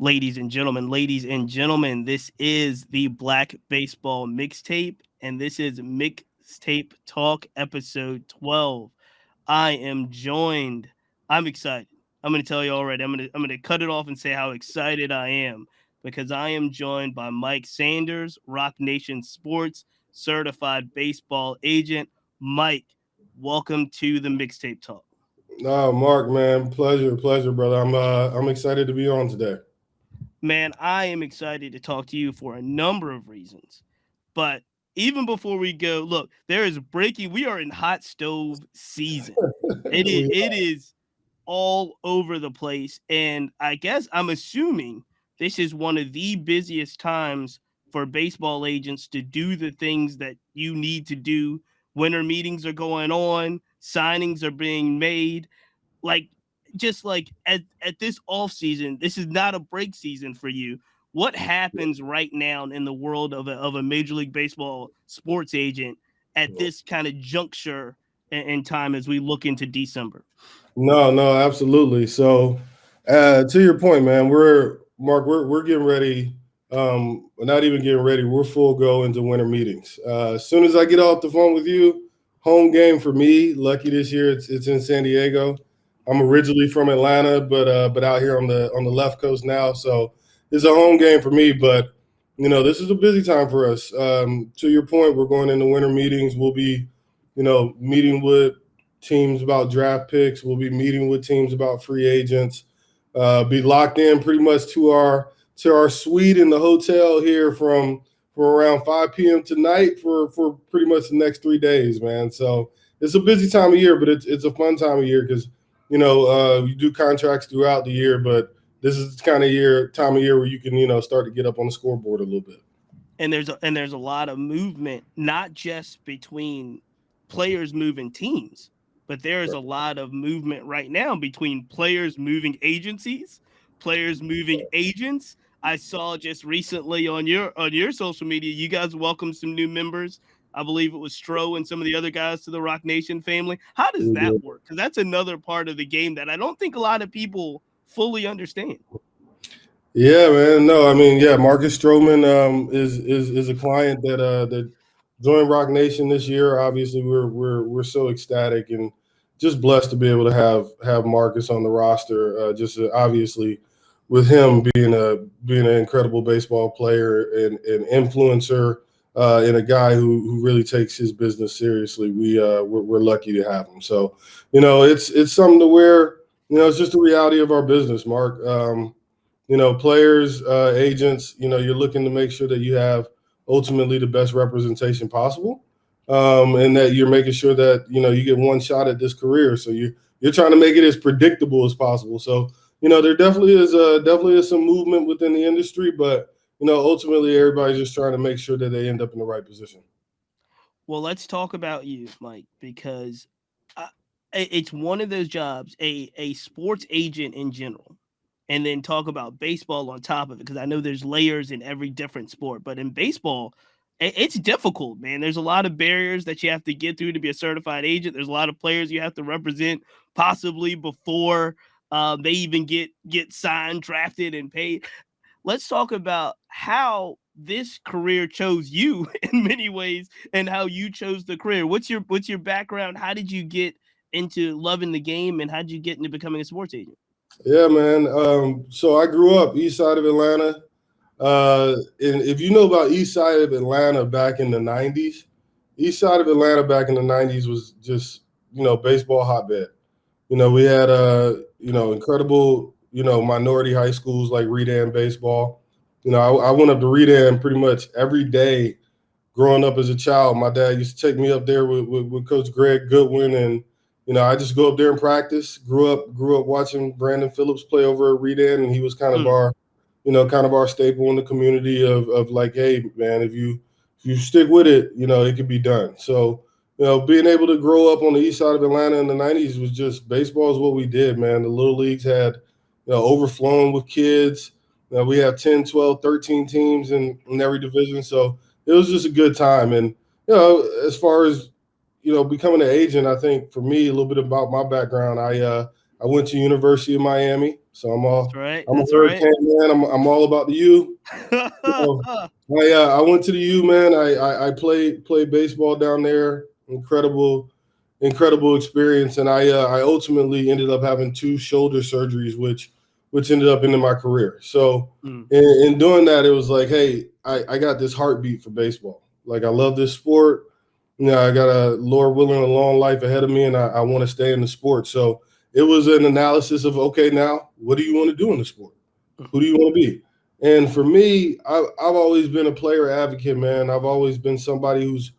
Ladies and gentlemen, this is the Black Baseball Mixtape, and this is Mixtape Talk episode 12. I am joined. I'm excited. I'm going to tell you already. I'm going to cut it off and say how excited I am because I am joined by Mike Sanders, Roc Nation Sports certified baseball agent. Mike, welcome to the Mixtape Talk. Mark, man, pleasure, brother. I'm excited to be on today. Man, I am excited to talk to you for a number of reasons. But even before we go, look, there is breaking. We are in hot stove season. It is all over the place. And I guess I'm assuming this is one of the busiest times for baseball agents to do the things that you need to do. Winter meetings are going on, signings are being made. Like just like at this off season, this is not a break season for you. What happens right now in the world of a Major League Baseball sports agent at this kind of juncture in time as we look into December? No, absolutely. So, to your point, man, we're getting ready. We're not even getting ready. We're full go into winter meetings. As soon as I get off the phone with you, home game for me. Lucky this year, it's in San Diego. I'm originally from Atlanta, but out here on the left coast now, so it's a home game for me. But this is a busy time for us. To your point, we're going into winter meetings. We'll be, meeting with teams about draft picks. We'll be meeting with teams about free agents. Be locked in pretty much to our suite in the hotel here from around 5 p.m. tonight for pretty much the next 3 days, man. So it's a busy time of year, but it's a fun time of year because you do contracts throughout the year, but this is the kind of time of year where you can start to get up on the scoreboard a little bit. And there's a lot of movement, not just between players moving teams, but there is a lot of movement right now between players moving agencies, players moving agents. I saw just recently on your social media, you guys welcomed some new members. I believe it was Stro and some of the other guys to the Roc Nation family. How does that work? Because that's another part of the game that I don't think a lot of people fully understand. Yeah, man. No, I mean, yeah, Marcus Stroman is a client that joined Roc Nation this year. Obviously, we're so ecstatic and just blessed to be able to have Marcus on the roster. Obviously, with him being an incredible baseball player and an influencer, and a guy who really takes his business seriously, we're lucky to have him. So, it's something to where it's just the reality of our business, Mark. Players, agents, you're looking to make sure that you have ultimately the best representation possible, and that you're making sure that you get one shot at this career. So you're trying to make it as predictable as possible. So there definitely is some movement within the industry, but ultimately everybody's just trying to make sure that they end up in the right position. Well, let's talk about you, Mike, because it's one of those jobs, a sports agent in general, and then talk about baseball on top of it, because I know there's layers in every different sport, but in baseball, it's difficult, man. There's a lot of barriers that you have to get through to be a certified agent. There's a lot of players you have to represent possibly before they even get signed, drafted, and paid. Let's talk about how this career chose you in many ways and how you chose the career. What's your background? How did you get into loving the game, and how did you get into becoming a sports agent? Yeah, man. So I grew up east side of Atlanta. And if you know about east side of Atlanta back in the 90s, east side of Atlanta back in the 90s was just, baseball hotbed. We had, incredible, minority high schools like Redan baseball. I went up to Redan pretty much every day growing up as a child. My dad used to take me up there with Coach Greg Goodwin, and I just go up there and practice. Grew up watching Brandon Phillips play over at Redan, and he was kind of our staple in the community of like, hey man, if you stick with it, it can be done. So being able to grow up on the east side of Atlanta in the 90s was just, baseball is what we did, man. The little leagues had overflowing with kids. We have 10, 12, 13 teams in every division, so it was just a good time. And as far as becoming an agent, I think for me, a little bit about my background, I went to University of Miami. So That's right. I'm a That's right. Hurricane man. I'm all about the U. So, I went to the U, man. I played baseball down there. Incredible experience, and I ultimately ended up having 2 shoulder surgeries, which ended up ending my career. So in doing that, it was like, hey, I got this heartbeat for baseball. Like, I love this sport. I got Lord willing, a long life ahead of me, and I want to stay in the sport. So it was an analysis of, okay, now what do you want to do in the sport? Who do you want to be? And for me, I've always been a player advocate, man. I've always been somebody who's,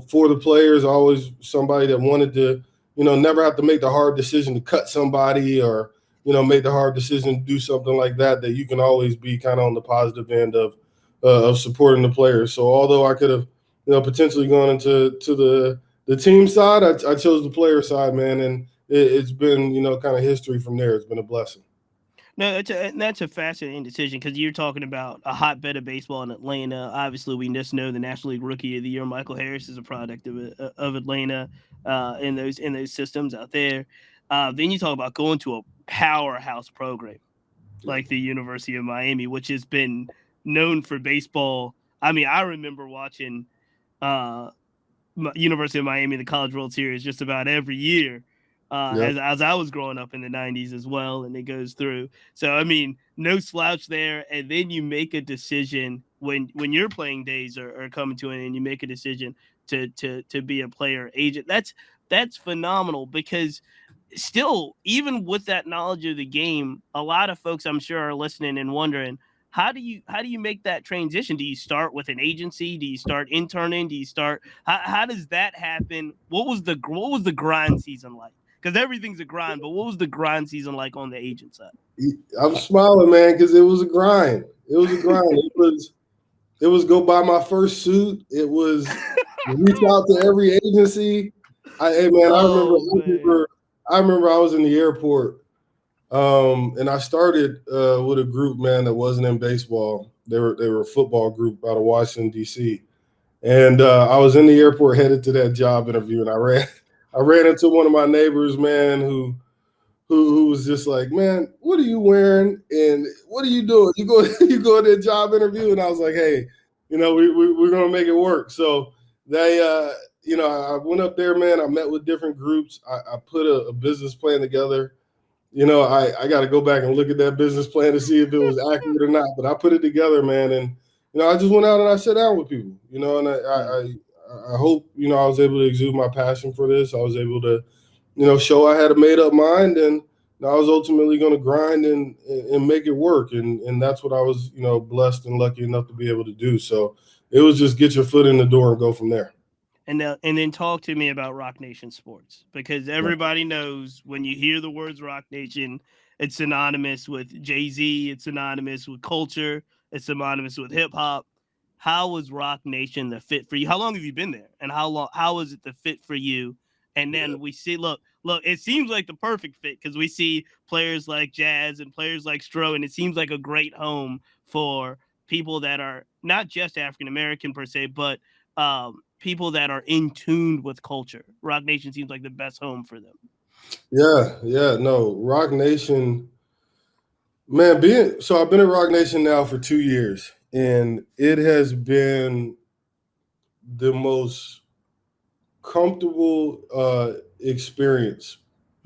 for the players, always somebody that wanted to, never have to make the hard decision to cut somebody or, make the hard decision to do something like that, that you can always be kind of on the positive end of supporting the players. So although I could have, potentially gone into the team side, I chose the player side, man. And it's been, kind of history from there. It's been a blessing. No, that's a fascinating decision because you're talking about a hotbed of baseball in Atlanta. Obviously, we just know the National League Rookie of the Year, Michael Harris, is a product of Atlanta in those systems out there. Then you talk about going to a powerhouse program like the University of Miami, which has been known for baseball. I mean, I remember watching University of Miami, the College World Series, just about every year. As I was growing up in the 90s as well, and it goes through. So, I mean, no slouch there. And then you make a decision when your playing days are coming to an end, and you make a decision to be a player agent. That's phenomenal because still, even with that knowledge of the game, a lot of folks I'm sure are listening and wondering, how do you make that transition? Do you start with an agency? Do you start interning? Do you start how does that happen? What was the grind season like? Because everything's a grind, but what was the grind season like on the agent side? I'm smiling, man, because it was a grind. It was a grind. It was go buy my first suit. It was reach out to every agency. I remember I was in the airport, and I started with a group, man, that wasn't in baseball. They were a football group out of Washington, D.C. And I was in the airport headed to that job interview, and I ran into one of my neighbors, man, who was just like, man, what are you wearing and what are you doing? You go to that job interview, and I was like, hey, we're gonna make it work. So they, I went up there, man. I met with different groups. I put a business plan together. I got to go back and look at that business plan to see if it was accurate or not. But I put it together, man, and I just went out and I sat down with people, and I hope I was able to exude my passion for this. I was able to show I had a made up mind, and I was ultimately going to grind and make it work. And that's what I was, blessed and lucky enough to be able to do. So it was just get your foot in the door and go from there. And then talk to me about Roc Nation sports, because everybody knows when you hear the words Roc Nation, it's synonymous with Jay-Z, it's synonymous with culture, it's synonymous with hip hop. How was Roc Nation the fit for you? How long have you been there? And how was it the fit for you? And then we see, look, it seems like the perfect fit because we see players like Jazz and players like Stroman. It seems like a great home for people that are not just African American per se, but people that are in tune with culture. Roc Nation seems like the best home for them. No, Roc Nation, man. I've been at Roc Nation now for 2 years, and it has been the most comfortable experience,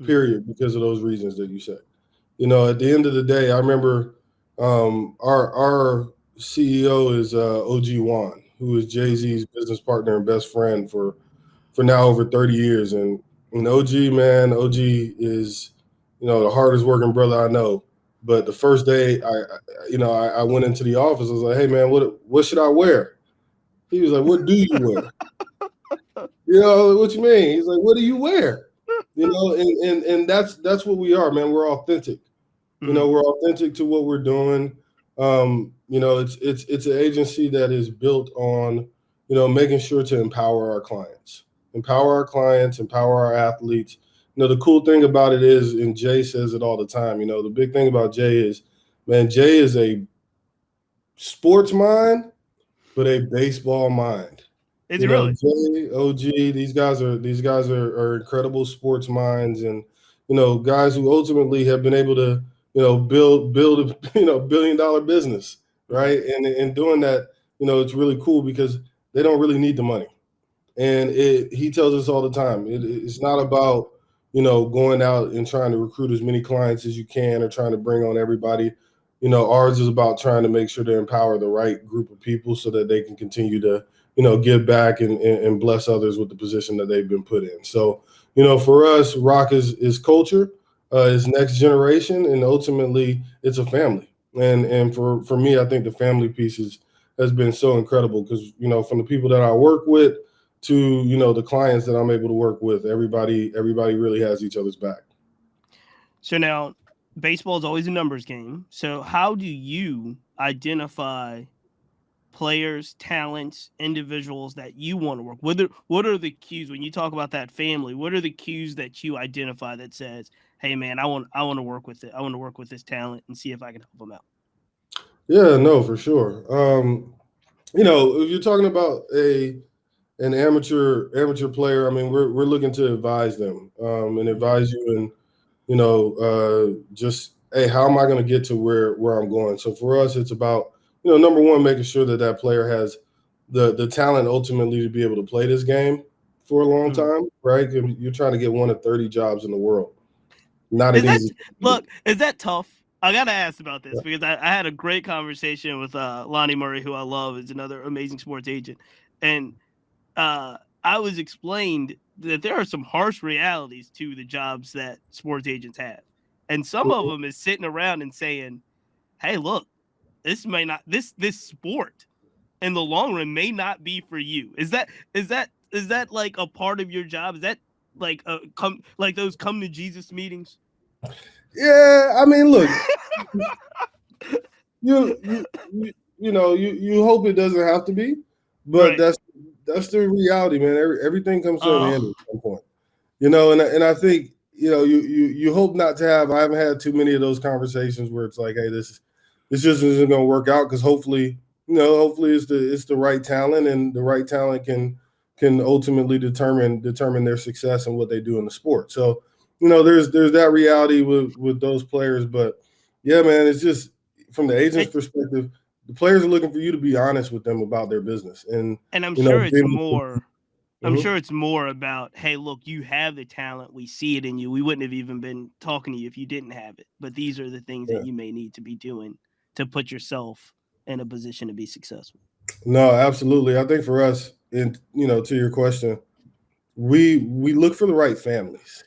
period, because of those reasons that you said. At the end of the day, I remember our CEO is OG Juan, who is Jay-Z's business partner and best friend for now over 30 years. And OG, man, OG is, the hardest working brother I know. But the first day I went into the office, I was like, hey, man, what should I wear? He was like, what do you wear? What you mean? He's like, what do you wear? And that's what we are, man. We're authentic. We're authentic to what we're doing. It's an agency that is built on, making sure to empower our clients, empower our athletes. The cool thing about it is, and Jay says it all the time, the big thing about Jay is, man, Jay is a sports mind, but a baseball mind. It's really Jay, OG, these guys are incredible sports minds, and guys who ultimately have been able to build a $1 billion business, right? And in doing that, it's really cool because they don't really need the money. And he tells us all the time, it's not about, going out and trying to recruit as many clients as you can or trying to bring on everybody. Ours is about trying to make sure to empower the right group of people so that they can continue to, give back and bless others with the position that they've been put in. So, for us, Roc is culture, is next generation, and ultimately it's a family. And for me, I think the family piece has been so incredible because, from the people that I work with to, the clients that I'm able to work with, everybody really has each other's back. So now baseball is always a numbers game. So how do you identify players, talents, individuals that you want to work with? What are the cues when you talk about that family? What are the cues that you identify that says, hey man, I want to work with it. I want to work with this talent and see if I can help them out. Yeah, no, for sure. If you're talking about an amateur player, I mean, we're looking to advise them and advise you and just, hey, how am I going to get to where I'm going? So for us, it's about, number one, making sure that player has the talent ultimately to be able to play this game for a long time, right? You're trying to get one of 30 jobs in the world. Not an easy. Look, is that tough? I got to ask about this because I had a great conversation with Lonnie Murray, who I love, is another amazing sports agent. And I was explained that there are some harsh realities to the jobs that sports agents have. And some of them is sitting around and saying, hey, look, this sport in the long run may not be for you. Is that like a part of your job? Is that like those come to Jesus meetings? Yeah, I mean, look, you hope it doesn't have to be, but right. that's the reality, man. Everything comes to an end at some point, and I think you hope not to have. I haven't had too many of those conversations where it's like, hey, this just isn't going to work out because hopefully it's the right talent, and the right talent can ultimately determine their success and what they do in the sport. So there's that reality with those players, but yeah, man, it's just from the agent's perspective, the players are looking for you to be honest with them about their business, and I'm sure it's more. I'm sure it's more about, hey, look, you have the talent. We see it in you. We wouldn't have even been talking to you if you didn't have it. But these are the things that you may need to be doing to put yourself in a position to be successful. No, absolutely. I think for us, and to your question, we look for the right families,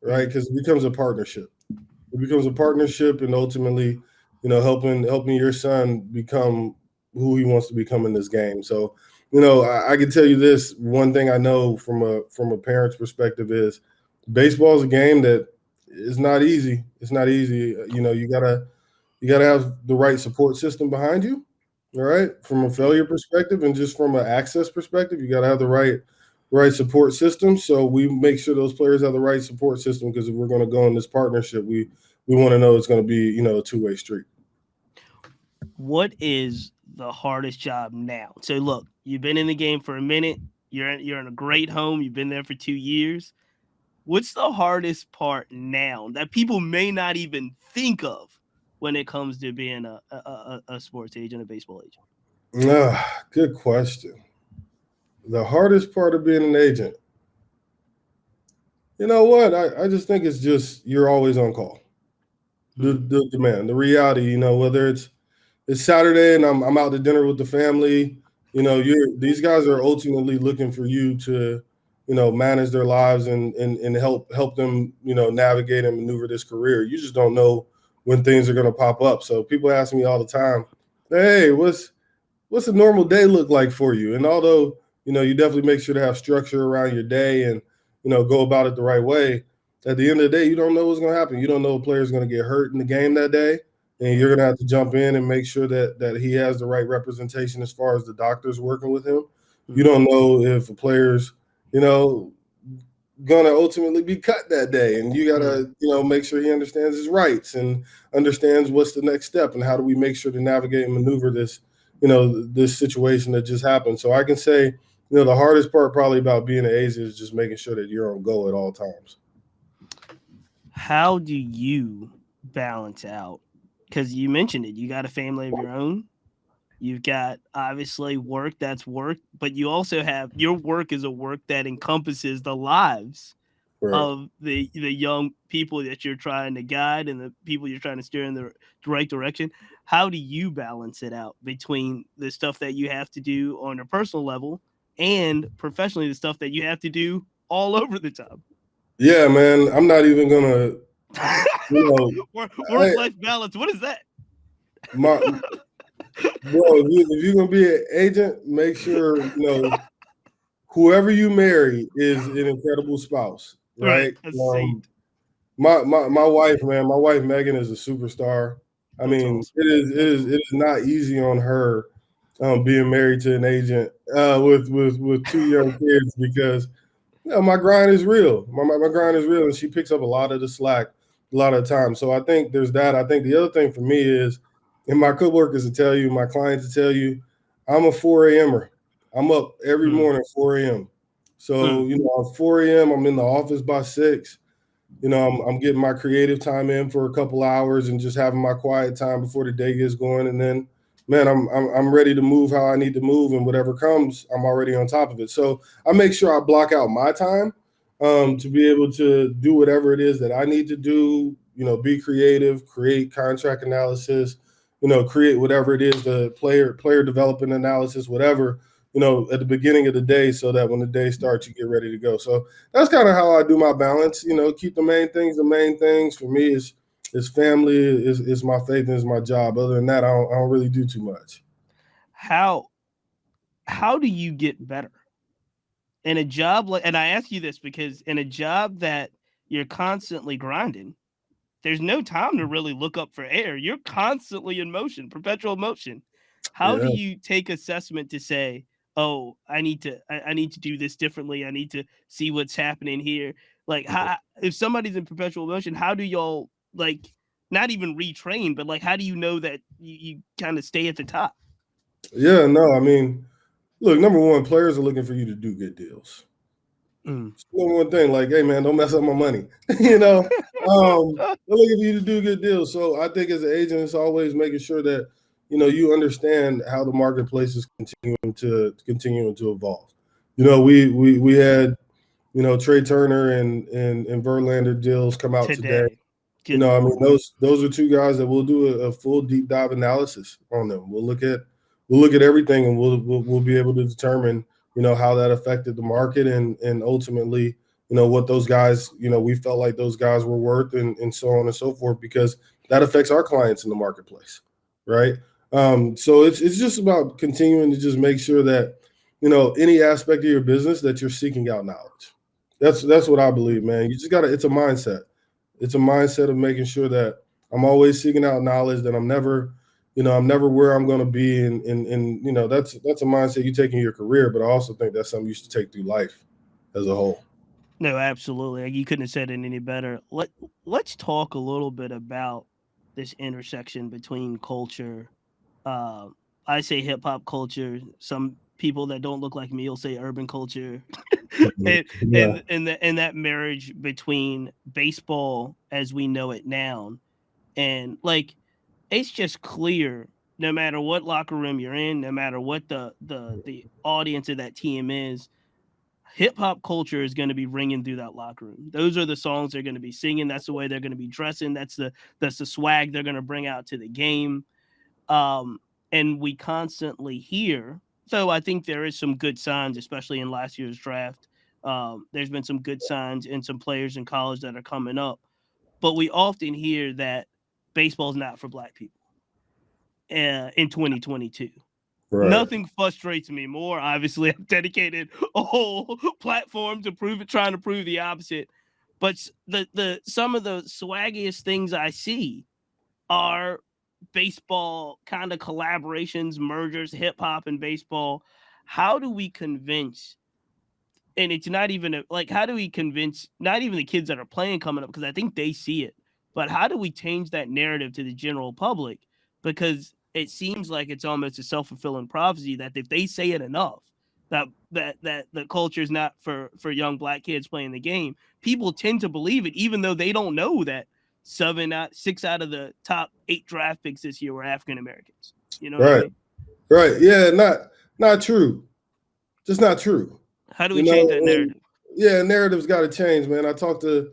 right? Because it becomes a partnership. It becomes a partnership, and ultimately, helping your son become who he wants to become in this game. So, I can tell you this: one thing I know from a parent's perspective is baseball is a game that is not easy. It's not easy. You gotta have the right support system behind you. All right, from a failure perspective and just from an access perspective, you got to have the right support system. So we make sure those players have the right support system because if we're going to go in this partnership, we want to know it's going to be a two-way street. What is the hardest job now? So look, you've been in the game for a minute. You're in a great home. You've been there for 2 years. What's the hardest part now that people may not even think of when it comes to being a sports agent, a baseball agent? Good question. The hardest part of being an agent, you know what? I just think it's just you're always on call. The demand, the reality, whether it's Saturday and I'm out to dinner with the family, these guys are ultimately looking for you to, manage their lives and help them, navigate and maneuver this career. You just don't know when things are going to pop up. So people ask me all the time, hey, what's a normal day look like for you? And although, you definitely make sure to have structure around your day and, go about it the right way, at the end of the day, you don't know what's going to happen. You don't know a player's going to get hurt in the game that day. And you're going to have to jump in and make sure that he has the right representation as far as the doctors working with him. You don't know if a player's, going to ultimately be cut that day. And you got to, make sure he understands his rights and understands what's the next step and how do we make sure to navigate and maneuver this, this situation that just happened. So I can say, the hardest part probably about being an agent is just making sure that you're on go at all times. How do you balance out? Because you mentioned it, you got a family of your own. You've got obviously work, that's work, but you also have your work is a work that encompasses the lives Right. of the young people that you're trying to guide and the people you're trying to steer in the right direction. How do you balance it out between the stuff that you have to do on a personal level and professionally the stuff that you have to do all over the time? Yeah, man. I'm not even gonna, Work I, life balance. What is that? my bro. If you're gonna be an agent, make sure whoever you marry is an incredible spouse, Right, right? a saint. My wife, man, my wife Megan is a superstar. I That's mean, awesome. it is not easy on her being married to an agent with two young kids because my grind is real. My grind is real, and she picks up a lot of the slack a lot of the time. So I think there's that. I think the other thing for me is, and my coworkers will tell you, my clients will tell you, I'm a 4 a.m.er. I'm up every Mm, morning 4 a.m. So mm, at 4 a.m. I'm in the office by 6. I'm getting my creative time in for a couple hours and just having my quiet time before the day gets going, and then man, I'm ready to move how I need to move, and whatever comes, I'm already on top of it. So I make sure I block out my time to be able to do whatever it is that I need to do. Be creative, create contract analysis, create whatever it is, the player development analysis, whatever. At the beginning of the day, so that when the day starts, you get ready to go. So that's kind of how I do my balance. Keep the main things the main things. For me is family, is my faith, and is my job. Other than that, I don't really do too much. how how do you get better in a job like? And I ask you this because in a job that you're constantly grinding, there's no time to really look up for air. You're constantly in motion, perpetual motion. How do Yeah, you take assessment to say, "Oh, I need to do this differently. I need to see what's happening here." Like, how, if somebody's in perpetual motion, how do y'all like not even retrain, but like, how do you know that you kind of stay at the top? yeah. No, I mean, look, number one, players are looking for you to do good deals. Mm. It's the number one thing, like, hey man, don't mess up my money. They're looking for you to do good deals. So I think as an agent, it's always making sure that you understand how the marketplace is continuing to evolve. We had Trey Turner and Verlander deals come out today. Today, good I mean lord. those are two guys that we'll do a full deep dive analysis on them. We'll look at everything, and we'll be able to determine how that affected the market, and ultimately what those guys we felt like those guys were worth, and so on and so forth, because that affects our clients in the marketplace, right? So it's just about continuing to just make sure that any aspect of your business that you're seeking out knowledge. That's what I believe, man. You just gotta. It's a mindset. It's a mindset of making sure that I'm always seeking out knowledge, that I'm never where I'm going to be. And that's a mindset you take in your career, but I also think that's something you should take through life as a whole. No, absolutely. You couldn't have said it any better. Let's talk a little bit about this intersection between culture. Uh, I say hip hop culture. Some people that don't look like me will say urban culture, and Yeah. and that marriage between baseball as we know it now, and like it's just clear. No matter what locker room you're in, no matter what the audience of that team is, hip hop culture is going to be ringing through that locker room. Those are the songs they're going to be singing. That's the way they're going to be dressing. That's the swag they're going to bring out to the game. Um, and we constantly hear. So I think there is some good signs, especially in last year's draft. There's been some good signs and some players in college that are coming up. But we often hear that baseball's not for black people in 2022. Right. Nothing frustrates me more. Obviously, I've dedicated a whole platform to prove it, trying to prove the opposite. But the some of the swaggiest things I see are baseball kind of collaborations, mergers, hip hop and baseball. How do we convince? And it's not even like how do we convince not even the kids that are playing coming up, because I think they see it, but how do we change that narrative to the general public? Because it seems like it's almost a self-fulfilling prophecy that if they say it enough, that the culture is not for young black kids playing the game, people tend to believe it even though they don't know that 6 out of the top 8 draft picks this year were African Americans. You know what I Right. mean? Right. Yeah. Not true. Just not true. How do we change that And narrative? yeah, narrative's got to change, man. I talked to,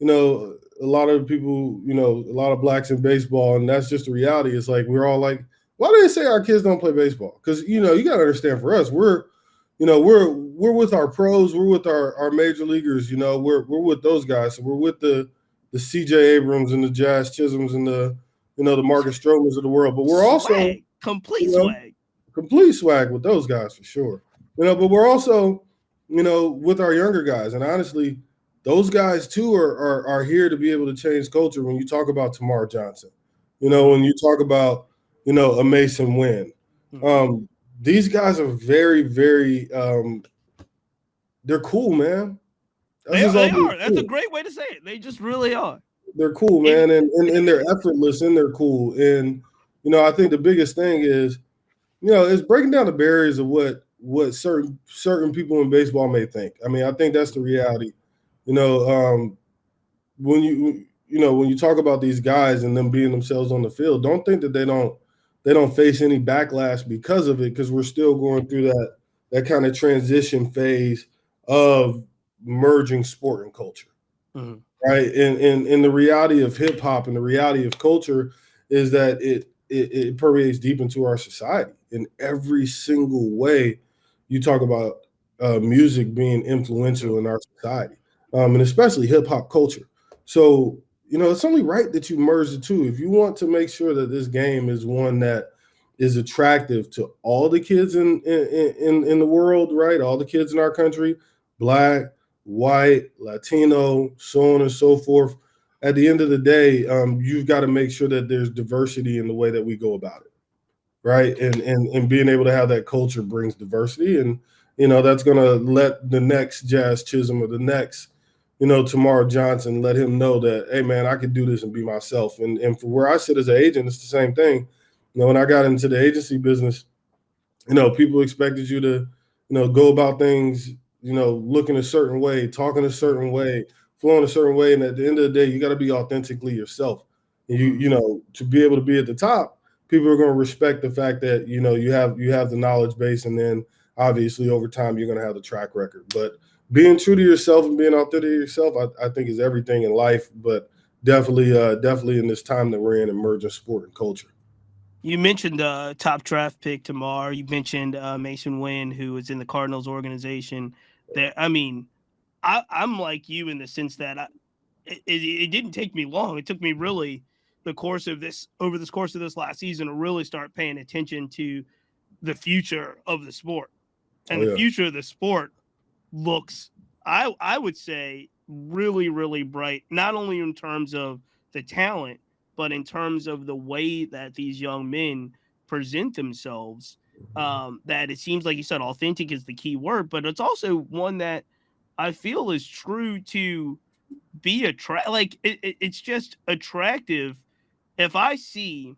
a lot of people, a lot of blacks in baseball, and that's just the reality. It's like we're all like, why do they say our kids don't play baseball? Because you got to understand, for us, we're with our pros, we're with our major leaguers. We're with those guys. So we're with the C.J. Abrams and the Jazz Chisholms and the Marcus Stromans of the world. But we're also complete swag. Complete swag with those guys for sure. But we're also, with our younger guys. And honestly, those guys too are here to be able to change culture. When you talk about Temarr Johnson, when you talk about, a Masyn Winn, these guys are very, very, they're cool, man. They are. That's a great way to say it. They just really are. They're cool, man. And they're effortless and they're cool. And, I think the biggest thing is, it's breaking down the barriers of what certain people in baseball may think. I mean, I think that's the reality. When you talk about these guys and them being themselves on the field, don't think that they don't face any backlash because of it, because we're still going through that kind of transition phase of merging sport and culture. Mm-hmm. Right. And the reality of hip hop and the reality of culture is that it permeates deep into our society in every single way. You talk about music being influential in our society, and especially hip hop culture. So, it's only right that you merge the two. If you want to make sure that this game is one that is attractive to all the kids in the world, right? All the kids in our country, Black, white, Latino, so on and so forth. At the end of the day, you've got to make sure that there's diversity in the way that we go about it, right? And being able to have that culture brings diversity, and that's going to let the next Jazz Chisholm or the next, Temarr Johnson, let him know that, hey man, I can do this and be myself. And for where I sit as an agent, it's the same thing. When I got into the agency business, people expected you to, go about things, looking a certain way, talking a certain way, flowing a certain way. And at the end of the day, you got to be authentically yourself. And to be able to be at the top, people are going to respect the fact that, you have the knowledge base. And then obviously over time, you're going to have the track record. But being true to yourself and being authentic to yourself, I think is everything in life, but definitely in this time that we're in, emerging sport and culture. You mentioned top draft pick Temarr. You mentioned Masyn Winn, who is in the Cardinals organization. I'm like you in the sense that it didn't take me long. It took me really over this course of this last season to really start paying attention to the future of the sport. And the future of the sport looks, I would say, really, really bright, not only in terms of the talent, but in terms of the way that these young men present themselves. That it seems like you said, authentic is the key word, but it's also one that I feel is true to be like it's just attractive. If I see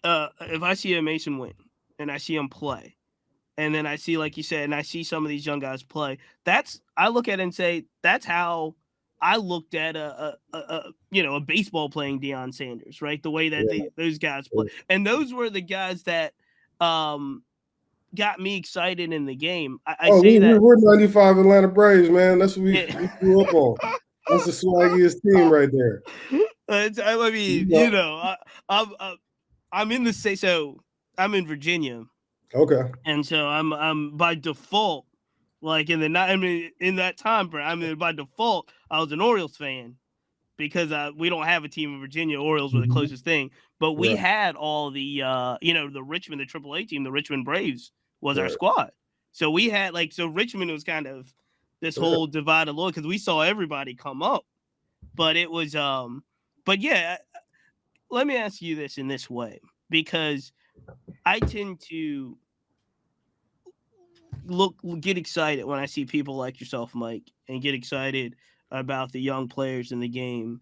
a Masyn Winn and I see him play, and then I see, like you said, and I see some of these young guys play, I look at it and say, that's how I looked at a baseball playing Deion Sanders, right? The way that those guys play. And those were the guys that got me excited in the game. We're 95 Atlanta Braves, man. That's what we grew up on. That's the swaggiest team right there. I mean, I'm in the state, so I'm in Virginia. Okay. And so I'm by default, like in that time frame, by default, I was an Orioles fan because we don't have a team in Virginia. Orioles were the closest thing, but we had all the the Richmond, the AAA team, the Richmond Braves was our squad. So we had Richmond was kind of this whole divided look because we saw everybody come up, but it was but yeah, let me ask you this in this way, because I tend to get excited when I see people like yourself, Mike, and get excited about the young players in the game.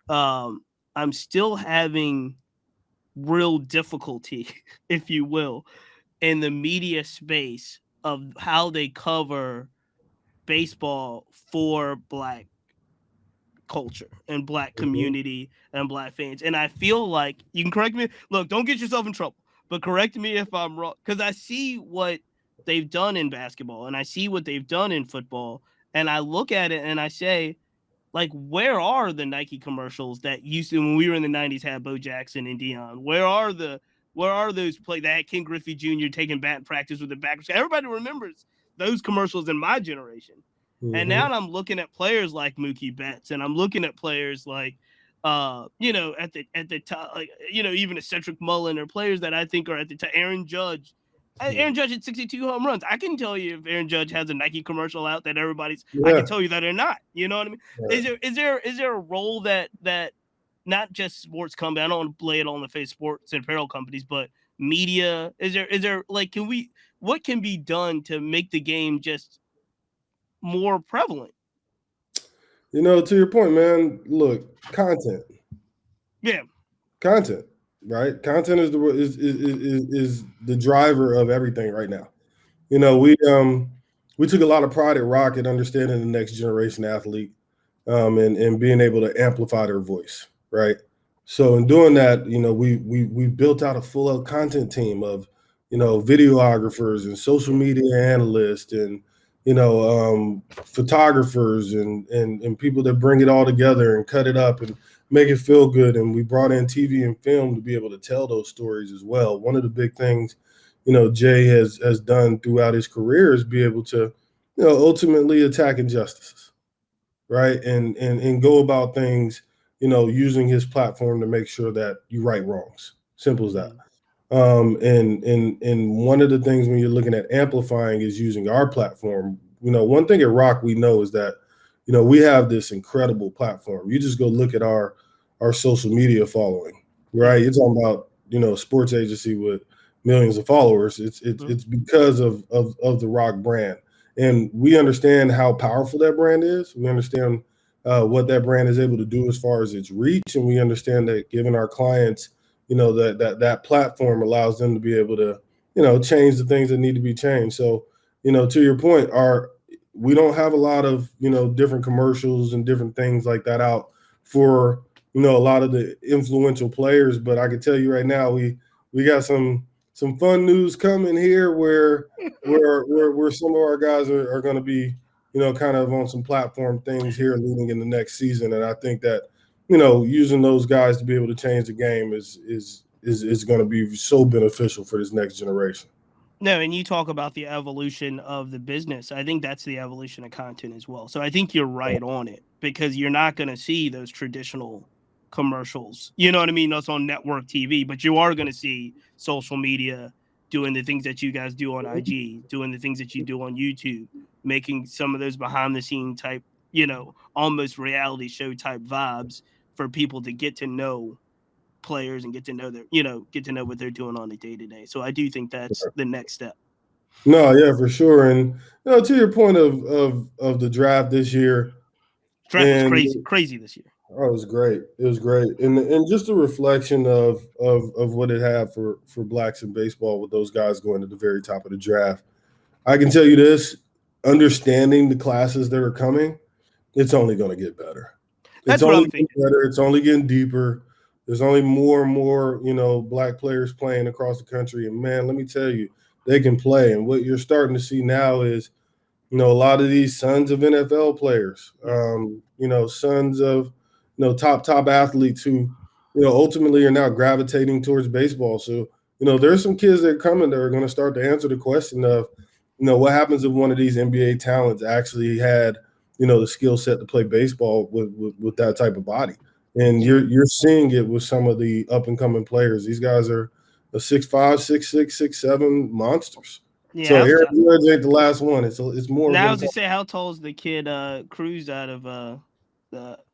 I'm still having real difficulty, if you will, in the media space of how they cover baseball for Black culture and Black community and Black fans. And I feel like, you can correct me. Look, don't get yourself in trouble, but correct me if I'm wrong, because I see what they've done in basketball and I see what they've done in football, and I look at it and I say, like, where are the Nike commercials that used to, when we were in the 90s, had Bo Jackson and Dion? Where are those play that had Ken Griffey Jr. taking bat practice with the back? Everybody remembers those commercials in my generation. And now I'm looking at players like Mookie Betts, and I'm looking at players like, at the top, like, even a Cedric Mullen, or players that I think are at the top. Aaron Judge. Aaron Judge had 62 home runs. I can tell you if Aaron Judge has a Nike commercial out that everybody's. Yeah. I can tell you that or not. You know what I mean? Yeah. Is there a role that not just sports company? I don't want to lay it on the face sports and apparel companies, but media. Is there like, what can be done to make the game just more prevalent? To your point, man, look, content. Yeah. Content, right? Content is the driver of everything right now. We took a lot of pride at Roc at understanding the next generation athlete, and being able to amplify their voice, right? So in doing that, we built out a full-out content team of, videographers and social media analysts and photographers and people that bring it all together and cut it up and make it feel good. And we brought in TV and film to be able to tell those stories as well. One of the big things, Jay has done throughout his career is be able to, ultimately attack injustices, right? And go about things, using his platform to make sure that you right wrongs. Simple as that. And one of the things when you're looking at amplifying is using our platform. One thing at Roc we know is that, we have this incredible platform. You just go look at our social media following, right? You're talking about, sports agency with millions of followers. It's because of the Roc brand. And we understand how powerful that brand is. We understand what that brand is able to do as far as its reach. And we understand that giving our clients, that platform allows them to be able to, change the things that need to be changed. So, to your point, we don't have a lot of, different commercials and different things like that out for, a lot of the influential players. But I can tell you right now, we got some fun news coming here where some of our guys are going to be, kind of on some platform things here leading in the next season. And I think that, using those guys to be able to change the game is going to be so beneficial for this next generation. No, and you talk about the evolution of the business. I think that's the evolution of content as well. So I think you're right on it, because you're not going to see those traditional commercials. You know what I mean? That's on network TV, but you are going to see social media doing the things that you guys do on IG, doing the things that you do on YouTube, making some of those behind the scene type, almost reality show type vibes for people to get to know players and get to know what they're doing on a day-to-day. So I do think that's the next step. No, yeah, for sure. And to your point of the draft this year, draft was crazy this year. Oh, it was great. It was great. And just a reflection of what it had for Blacks in baseball with those guys going to the very top of the draft. I can tell you this, understanding the classes that are coming, it's only going to get better. That's what I'm thinking. Better. It's only getting deeper. There's only more and more, Black players playing across the country. And, man, let me tell you, they can play. And what you're starting to see now is, a lot of these sons of NFL players, sons of, top athletes who, ultimately are now gravitating towards baseball. So, there's some kids that are coming that are going to start to answer the question of, what happens if one of these NBA talents actually had, the skill set to play baseball with that type of body. And you're seeing it with some of the up and coming players. These guys are 6'5", 6'6", 6'7" monsters. Yeah, so Aaron Judge ain't the last one. It's more. Now, I was gonna say, how tall is the kid Cruz out of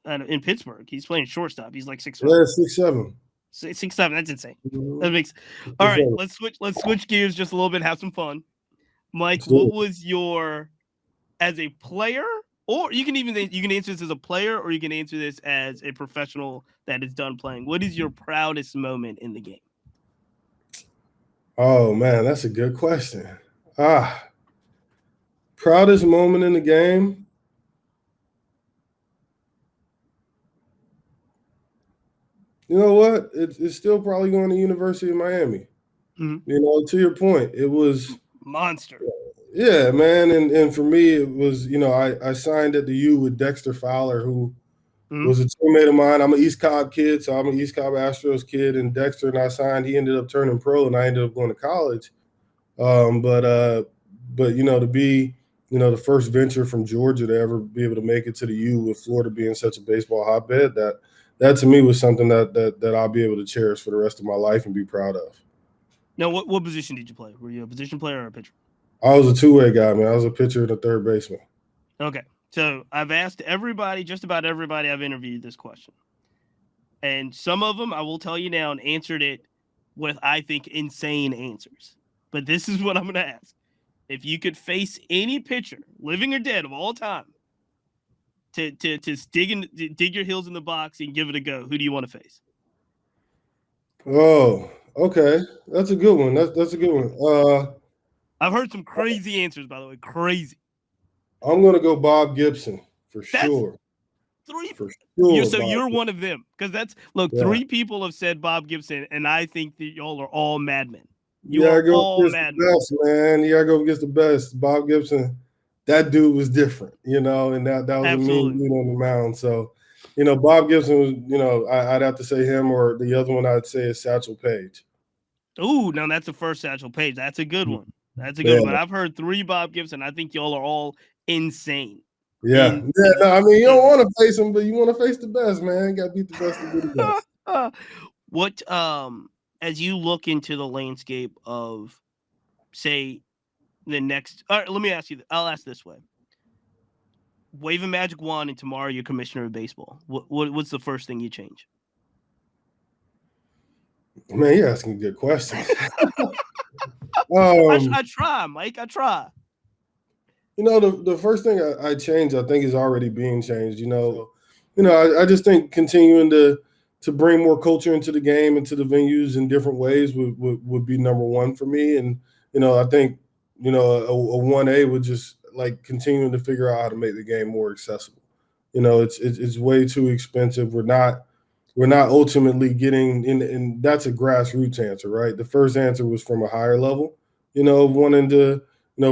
in Pittsburgh? He's playing shortstop. He's like 6'5". Yeah, 6'7". 6'7". That's insane. That makes. All right, let's switch gears just a little bit. Have some fun, Mike. What was your, as a player? Or you can answer this as a player, or you can answer this as a professional that is done playing. What is your proudest moment in the game? Oh, man, that's a good question. Proudest moment in the game? You know what? It's still probably going to University of Miami. Mhm. You know, to your point, it was Monster. yeah, man. And for me, it was I signed at the U with Dexter Fowler, who Mhm. was a teammate of mine. I'm an East Cobb kid, so I'm an East Cobb Astros kid. And Dexter and I signed. He ended up turning pro, and I ended up going to college. But to be the first venture from Georgia to ever be able to make it to the U with Florida being such a baseball hotbed, that to me was something that I'll be able to cherish for the rest of my life and be proud of. Now, what position did you play? Were you a position player or a pitcher? I was a two-way guy, man. I was a pitcher and a third baseman. Okay. So I've asked everybody, just about everybody I've interviewed, this question. And some of them, I will tell you now, and answered it with, I think, insane answers. But this is what I'm going to ask. If you could face any pitcher, living or dead, of all time, to dig your heels in the box and give it a go, who do you want to face? Oh, okay. That's a good one. That's a good one. I've heard some crazy answers, by the way. Crazy. I'm gonna go Bob Gibson for sure. Three. For sure. You're one of them, because three people have said Bob Gibson, and I think that y'all are all madmen. You are all madmen. Best, man. You gotta go against the best. Bob Gibson, that dude was different, and that was Absolutely. a mean dude on the mound. So, Bob Gibson was, I'd have to say him, or the other one I'd say is Satchel Paige. Ooh, now that's the first Satchel Paige. That's a good one. That's a good one. But I've heard three Bob Gibson. I think y'all are all insane. Yeah. No, I mean, you don't want to face him, but you want to face the best, man. You got to beat the best to be the best. What, as you look into the landscape of, say, the next, all right, let me ask you, I'll ask this way. Wave a magic wand, and tomorrow you're commissioner of baseball. What's the first thing you change? Man, you're asking good questions. I try, Mike. I try. The first thing I change, I think, is already being changed. I just think continuing to bring more culture into the game, into the venues in different ways would be number one for me. And, I think, a 1A would just like continuing to figure out how to make the game more accessible. It's way too expensive. We're not ultimately getting in, and that's a grassroots answer, right? The first answer was from a higher level, wanting to,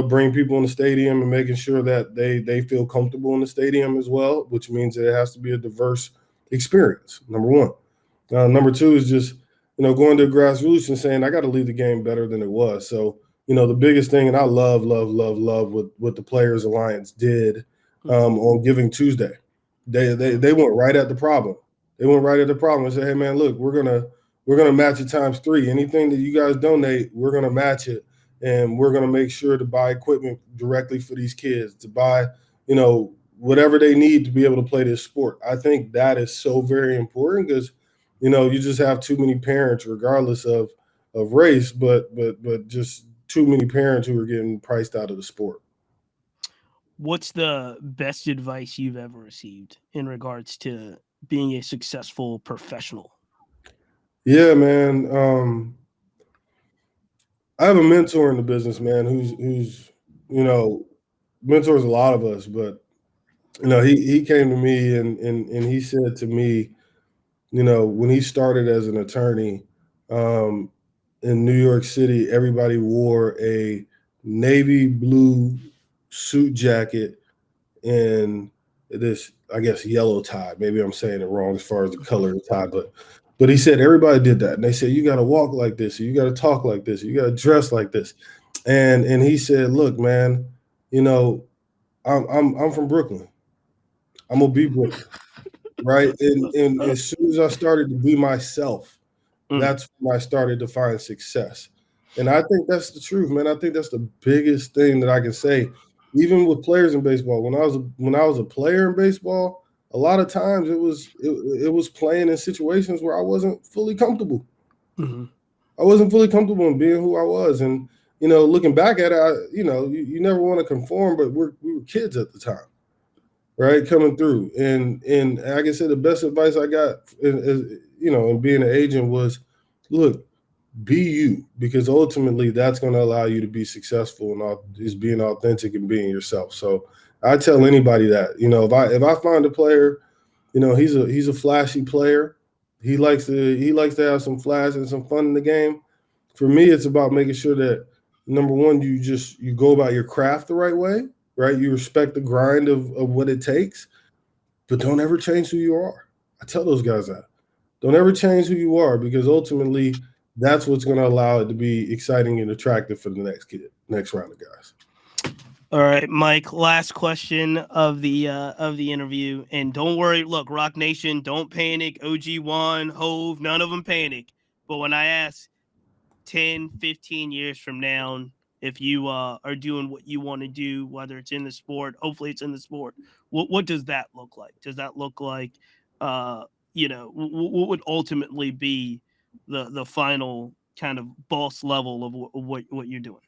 bring people in the stadium and making sure that they feel comfortable in the stadium as well, which means that it has to be a diverse experience, number one. Number two is just, going to grassroots and saying, I got to leave the game better than it was. So, the biggest thing, and I love what the Players Alliance did on Giving Tuesday. They went right at the problem. They went right at the problem and said, hey, man, look, we're gonna match it times 3. Anything that you guys donate, we're gonna match it. And we're gonna make sure to buy equipment directly for these kids, to buy, whatever they need to be able to play this sport. I think that is so very important because, you just have too many parents, regardless of race, but just too many parents who are getting priced out of the sport. What's the best advice you've ever received in regards to being a successful professional? Yeah, man. I have a mentor in the business, man, who's mentors a lot of us, but he came to me and he said to me, when he started as an attorney in New York City, everybody wore a navy blue suit jacket and this, I guess, yellow tie. Maybe I'm saying it wrong as far as the color of the tie, but he said everybody did that. And they said, you got to walk like this, or you got to talk like this, or you got to dress like this. And he said, look, man, I'm from Brooklyn. I'm gonna be Brooklyn. Right. And as soon as I started to be myself, that's when I started to find success. And I think that's the truth, man. I think that's the biggest thing that I can say. Even with players in baseball, when I was a player in baseball, a lot of times it was playing in situations where I wasn't fully comfortable. Mm-hmm. I wasn't fully comfortable in being who I was. And, looking back at it, you never want to conform, but we were kids at the time, right? Coming through. And like I said, the best advice I got, in being an agent was, look, be you, because ultimately that's going to allow you to be successful and is being authentic and being yourself. So I tell anybody that, if I find a player, he's a flashy player, He likes to have some flash and some fun in the game. For me, it's about making sure that number one, you go about your craft the right way, right? You respect the grind of what it takes, but don't ever change who you are. I tell those guys that. Don't ever change who you are, because ultimately that's what's going to allow it to be exciting and attractive for the next round of guys. All right, Mike, last question of the interview. And don't worry, look, Roc Nation, don't panic. OG1, Hove, none of them panic. But when I ask 10, 15 years from now, if you are doing what you want to do, whether it's in the sport, hopefully it's in the sport, what does that look like? Does that look like, what would ultimately be the final kind of boss level of what you're doing?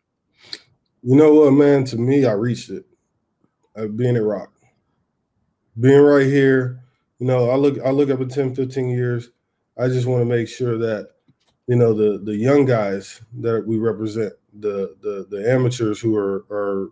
You know what, man? To me, I reached it. Being at Roc, being right here. I look up at 10, 15 years. I just want to make sure that the young guys that we represent, the amateurs who are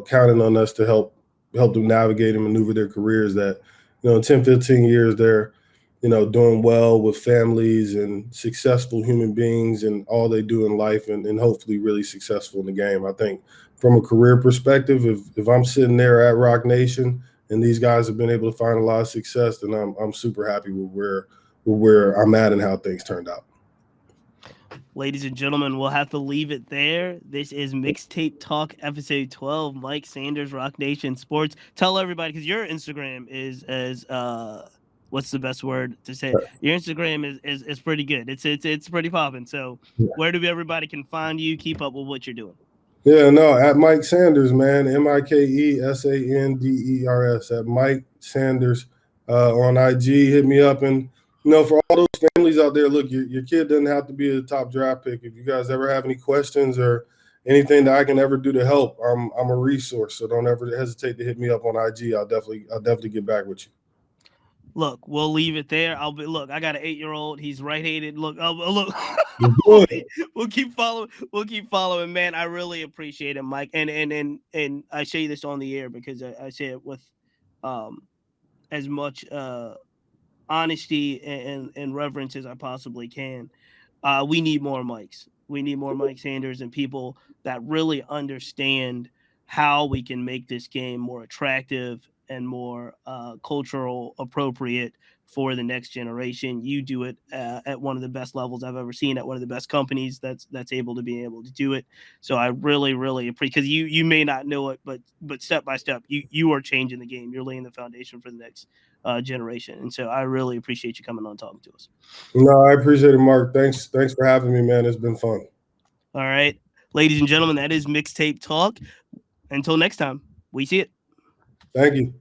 counting on us to help them navigate and maneuver their careers, that in 10, 15 years they're doing well with families and successful human beings and all they do in life, and hopefully really successful in the game. I think from a career perspective, if I'm sitting there at Roc Nation and these guys have been able to find a lot of success, then I'm super happy with where I'm at and how things turned out. Ladies and gentlemen, we'll have to leave it there. This is Mixtape Talk, episode 12. Mike Sanders, Roc Nation Sports. Tell everybody, because your Instagram is as what's the best word to say? Your Instagram is pretty good. It's pretty popping. So where do everybody can find you? Keep up with what you're doing. Yeah, no, at Mike Sanders, man, MikeSanders, at Mike Sanders on IG. Hit me up, and for all those families out there, look, your kid doesn't have to be a top draft pick. If you guys ever have any questions or anything that I can ever do to help, I'm a resource. So don't ever hesitate to hit me up on IG. I'll definitely get back with you. Look, we'll leave it there. I got an 8-year-old. He's right-handed. Look, look. We'll keep following. We'll keep following, man. I really appreciate it, Mike. And I say this on the air because I say it with as much honesty and reverence as I possibly can. We need more Mikes. We need more Mike Sanders and people that really understand how we can make this game more attractive and more cultural appropriate for the next generation. You do it at one of the best levels I've ever seen, at one of the best companies that's able to do it. So I really, really appreciate, because you may not know it, but step by step, you are changing the game. You're laying the foundation for the next generation. And so I really appreciate you coming on talking to us. No, I appreciate it, Mark. Thanks for having me, man. It's been fun. All right, ladies and gentlemen, that is Mixtape Talk. Until next time, we see it. Thank you.